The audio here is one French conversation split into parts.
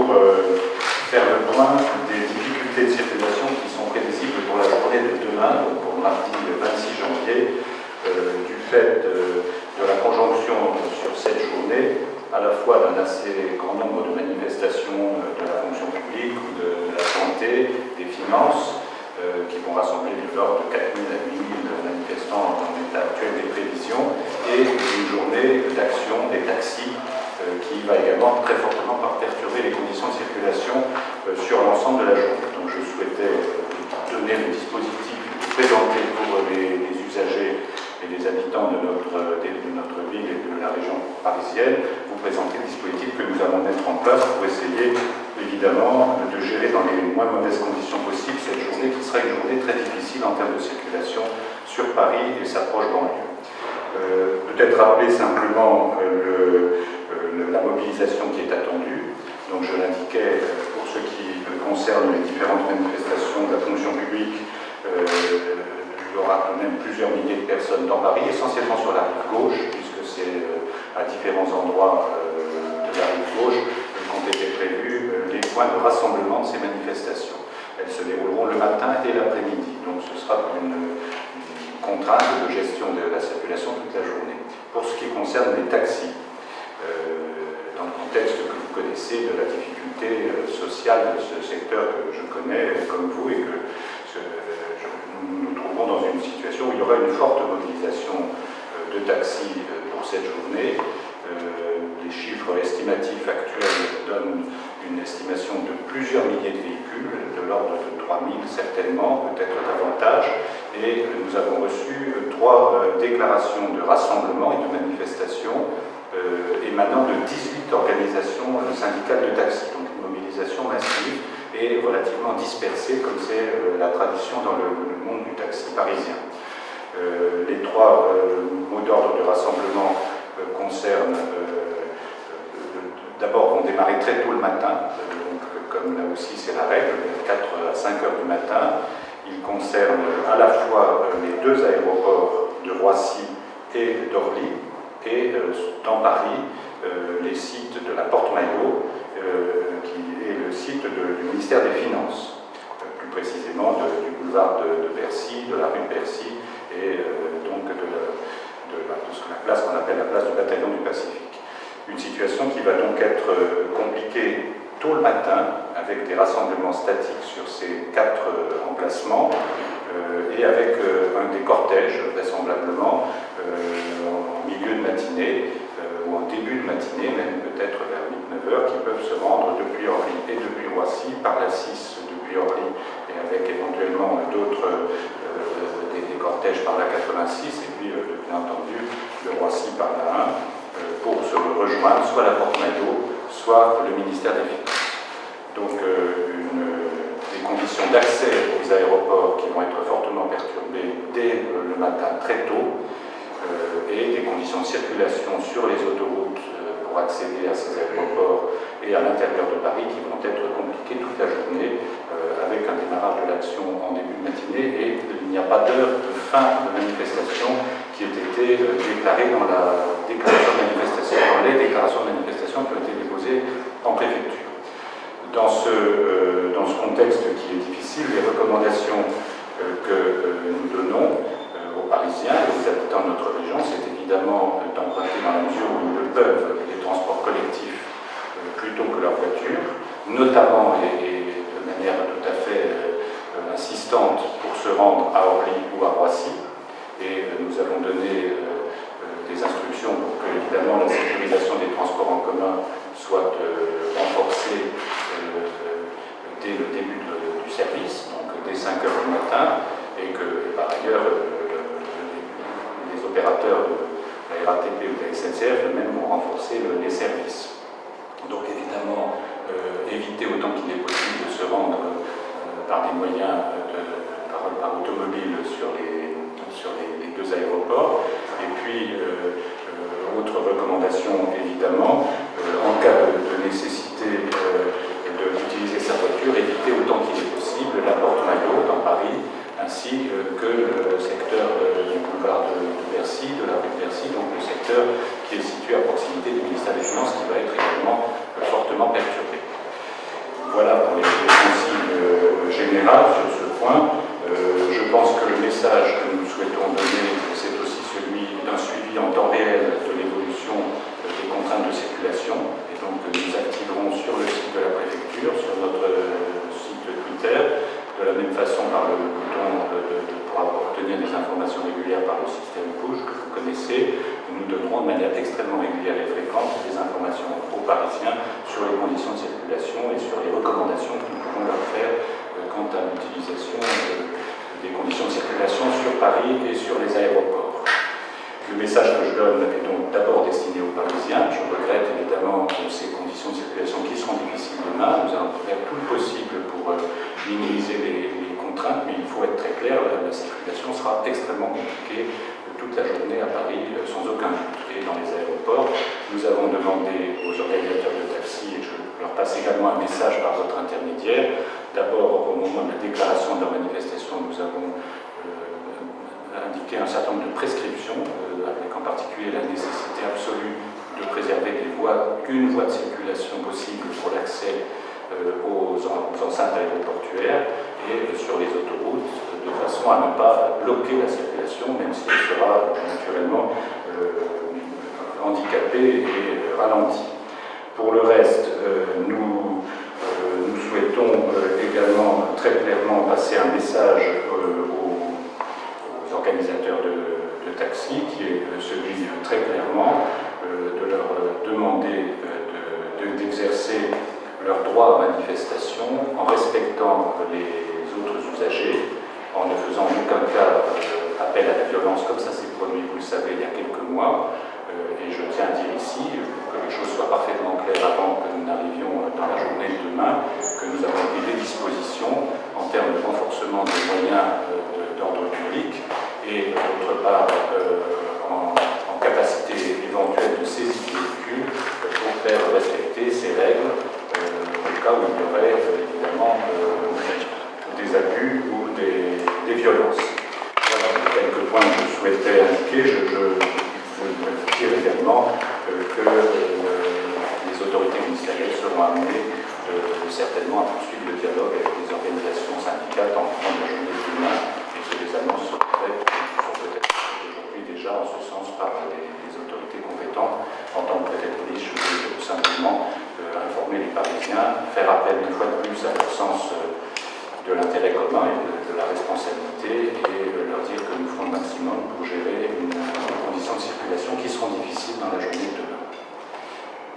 pour faire le point des difficultés de circulation qui sont prévisibles pour la journée de demain, donc pour mardi 26 janvier, du fait de la conjonction sur cette journée, à la fois d'un assez grand nombre de manifestations de la fonction publique ou de la santé, des finances, qui vont rassembler de l'ordre de 4 000 à 8 000 manifestants dans l'état actuel des prévisions, et une journée d'action des taxis qui va également très fortement perturber les conditions de circulation sur l'ensemble de la journée. Donc je souhaitais donner le dispositif présenté pour les usagers et les habitants de notre ville et de la région parisienne, vous présenter le dispositif que nous allons mettre en place pour essayer évidemment de gérer dans les moins mauvaises conditions possibles cette journée qui sera une journée très difficile en termes de circulation sur Paris et sa proche banlieue. Peut-être rappeler simplement la mobilisation qui est attendue. Donc je l'indiquais, pour ce qui concerne les différentes manifestations de la fonction publique, il y aura quand même plusieurs milliers de personnes dans Paris, essentiellement sur la rive gauche, puisque c'est à différents endroits de la rive gauche qu'ont été prévus les points de rassemblement de ces manifestations. Elles se dérouleront le matin et l'après-midi, donc ce sera une contrainte de gestion de la circulation toute la journée. Pour ce qui concerne les taxis, dans le contexte que vous connaissez de la difficulté sociale de ce secteur que je connais comme vous et que nous nous trouvons dans une situation où il y aura une forte mobilisation de taxis pour cette journée. Les chiffres estimatifs actuels donnent une estimation de plusieurs milliers de véhicules, de l'ordre de 3 000 certainement, peut-être davantage, et nous avons reçu 3 déclarations de rassemblement et de manifestation émanant de 18 organisations syndicales de taxi, donc une mobilisation massive et relativement dispersée, comme c'est la tradition dans le monde du taxi parisien. Les 3 mots d'ordre de rassemblement concernent, d'abord, vont démarrer très tôt le matin, donc, comme là aussi c'est la règle, de 4 à 5 heures du matin. Ils concernent à la fois les 2 aéroports de Roissy et d'Orly, et dans Paris, les sites de la Porte-Maillot, qui est le site du ministère des Finances, plus précisément du boulevard de Bercy, de la rue de Bercy, et donc de la place qu'on appelle la place du bataillon du Pacifique. Une situation qui va donc être compliquée tôt le matin, avec des rassemblements statiques sur ces 4 emplacements, et avec un des cortèges, vraisemblablement, en milieu de matinée, ou en début de matinée, même peut-être vers 8-9 heures, qui peuvent se rendre depuis Orly et depuis Roissy, par la 6 depuis Orly, et avec éventuellement d'autres des cortèges par la 86, et puis bien entendu de Roissy par la 1, pour se rejoindre soit la Porte-Maillot, soit le ministère des Finances. Donc des conditions d'accès aux aéroports qui vont être fortement perturbées dès le matin très tôt, et des conditions de circulation sur les autoroutes pour accéder à ces aéroports et à l'intérieur de Paris qui vont être compliquées toute la journée, avec un démarrage de l'action en début de matinée, et il n'y a pas d'heure de fin de manifestation qui ait été déclarée dans la déclaration de manifestation, dans les déclarations de manifestation qui ont été déposées en préfecture. Dans ce contexte qui est difficile, les recommandations que nous donnons aux Parisiens et aux habitants de notre région, c'est évidemment d'emprunter, dans la mesure où ils le peuvent, les transports collectifs plutôt que leur voiture, notamment et de manière tout à fait insistante pour se rendre à Orly ou à Roissy. Et nous avons donné des instructions pour que, évidemment, la sécurisation des transports en commun soit renforcée dès le début du service, donc dès 5 heures du matin, et que, par ailleurs, les opérateurs de la RATP ou de la SNCF eux-mêmes vont renforcer les services. Donc, évidemment, éviter autant qu'il est possible de se rendre par des moyens par automobile sur les 2 aéroports. Et puis, autre recommandation, évidemment, en cas de nécessité d'utiliser sa voiture, éviter autant qu'il est possible la Porte-Maillot dans Paris, ainsi que le secteur du boulevard de Bercy, de la rue de Bercy, donc le secteur qui est situé à proximité du ministère des Finances, qui va être également fortement perturbé. message que nous souhaitons donner, c'est aussi celui d'un suivi en temps réel de l'évolution des contraintes de circulation. Et donc nous activerons sur le site de la préfecture, sur notre site Twitter, de la même façon par le bouton pour obtenir des informations régulières par le système push que vous connaissez. Nous donnerons de manière extrêmement régulière et fréquente des informations aux Parisiens sur les conditions de circulation et sur les recommandations que nous pouvons leur faire quant à l'utilisation des conditions de circulation sur Paris et sur les aéroports. Le message que je donne est donc d'abord destiné aux Parisiens. Je regrette évidemment ces conditions de circulation qui seront difficiles demain. Nous allons faire tout le possible pour minimiser les contraintes, mais il faut être très clair, la circulation sera extrêmement compliquée toute la journée à Paris, sans aucun doute. Et dans les aéroports, nous avons demandé aux organisateurs de taxi, et je leur passe également un message par votre intermédiaire. D'abord, au moment de la déclaration de leur manifestation, nous avons indiqué un certain nombre de prescriptions, avec en particulier la nécessité absolue de préserver une voie de circulation possible pour l'accès aux enceintes aéroportuaires et sur les autoroutes, de façon à ne pas bloquer la circulation, même si elle sera naturellement handicapée et ralentie. Pour le reste, nous souhaitons également très clairement passer un message aux organisateurs de taxi, qui est celui très clairement de leur demander d'exercer leur droit à manifestation en respectant les autres usagers, en ne faisant en aucun cas appel à la violence, comme ça s'est produit, vous le savez, il y a quelques mois. Et je tiens à dire ici, pour que les choses soient parfaitement claires avant que nous n'arrivions dans la journée de demain, que nous avons pris des dispositions en termes de renforcement des moyens d'ordre public et d'autre part en capacité éventuelle de saisie de véhicules pour faire respecter ces règles au cas où il y aurait évidemment des abus ou des violences. Voilà quelques points que je souhaitais indiquer. Je veux dire également que les autorités ministérielles seront amenées certainement à poursuivre le dialogue avec les organisations syndicales dans le courant de la journée de demain et que les annonces seront faites, sont peut-être aujourd'hui déjà en ce sens par les autorités compétentes. En tant que préfet de police, je veux simplement informer les Parisiens, faire appel une fois de plus à leur sens de l'intérêt commun et de la responsabilité et leur dire que nous ferons le maximum pour gérer une condition de circulation qui seront difficiles dans la journée de demain.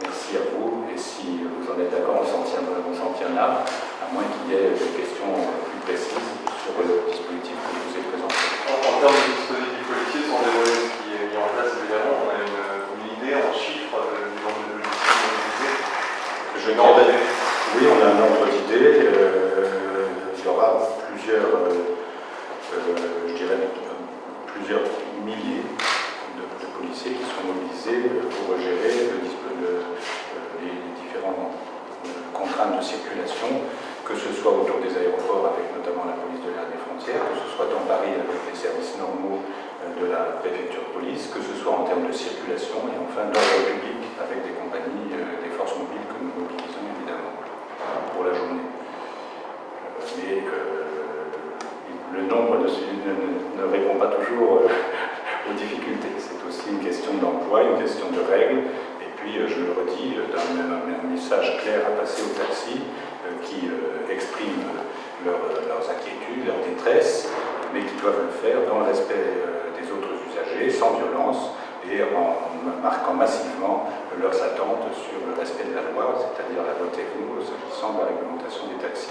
Merci à vous et si vous en êtes d'accord, on s'en tient là, à moins qu'il y ait des questions plus précises sur le dispositif que je vous ai présenté. En termes de dispositif policier, sans dévoiler ce qui est mis en place, évidemment, on a une idée en chiffres du nombre de logiciels mobilisés. Oui, on a un ordre d'idée. Il y aura plusieurs milliers de policiers qui seront mobilisés pour gérer les différentes contraintes de circulation, que ce soit autour des aéroports avec notamment la police de l'air des frontières, que ce soit dans Paris avec les services normaux de la préfecture de police, que ce soit en termes de circulation et enfin d'ordre public avec des compagnies, des forces mobiles que nous mobilisons évidemment pour la journée. Mais le nombre ne répond pas toujours aux difficultés. C'est aussi une question d'emploi, une question de règles. Et puis, je le redis, un message clair à passer aux taxis qui expriment leurs inquiétudes, leur détresse, mais qui doivent le faire dans le respect des autres usagers, sans violence, et en marquant massivement leurs attentes sur le respect de la loi, c'est-à-dire la loi techno, s'agissant de la réglementation des taxis.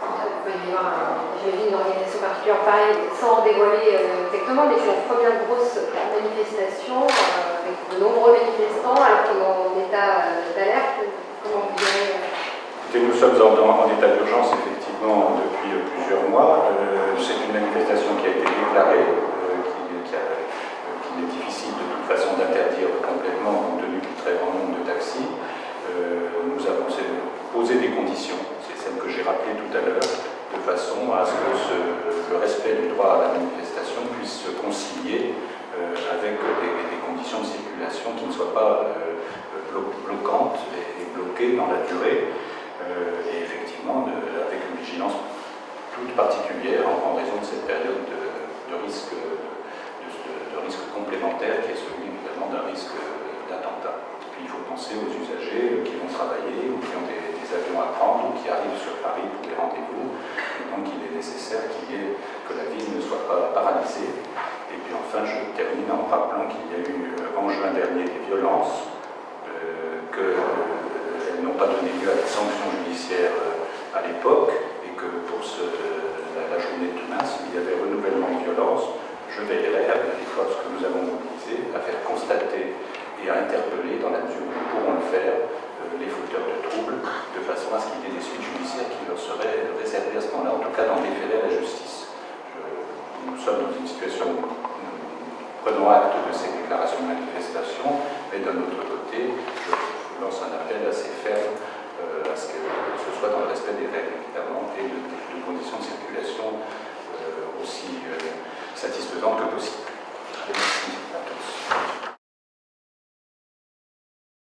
Il peut y avoir, j'imagine, une organisation particulière pareil, sans dévoiler exactement, mais c'est une première grosse manifestation avec de nombreux manifestants, alors qu'on est en état d'alerte. Comment vous direz Nous sommes en état d'urgence, effectivement, depuis plusieurs mois. C'est une manifestation qui a été déclarée, qu'il est difficile de toute façon d'interdire complètement, compte tenu du très grand nombre de taxis. Nous avons posé des conditions, c'est celle que j'ai rappelée tout à l'heure, de façon à ce que le respect du droit à la manifestation puisse se concilier avec des conditions de circulation qui ne soient pas bloquantes et bloquées dans la durée, et effectivement avec une vigilance toute particulière en raison de cette période et à interpeller, dans la mesure où nous pourrons le faire, les fauteurs de troubles, de façon à ce qu'il y ait des suites judiciaires qui leur seraient réservées à ce moment-là, en tout cas dans déférer à la justice. Nous sommes dans une situation où nous prenons acte de ces déclarations de manifestation, mais d'un autre côté, je lance un appel assez ferme à ce que ce soit dans le respect des règles, évidemment, et de conditions de circulation aussi satisfaisantes que possible.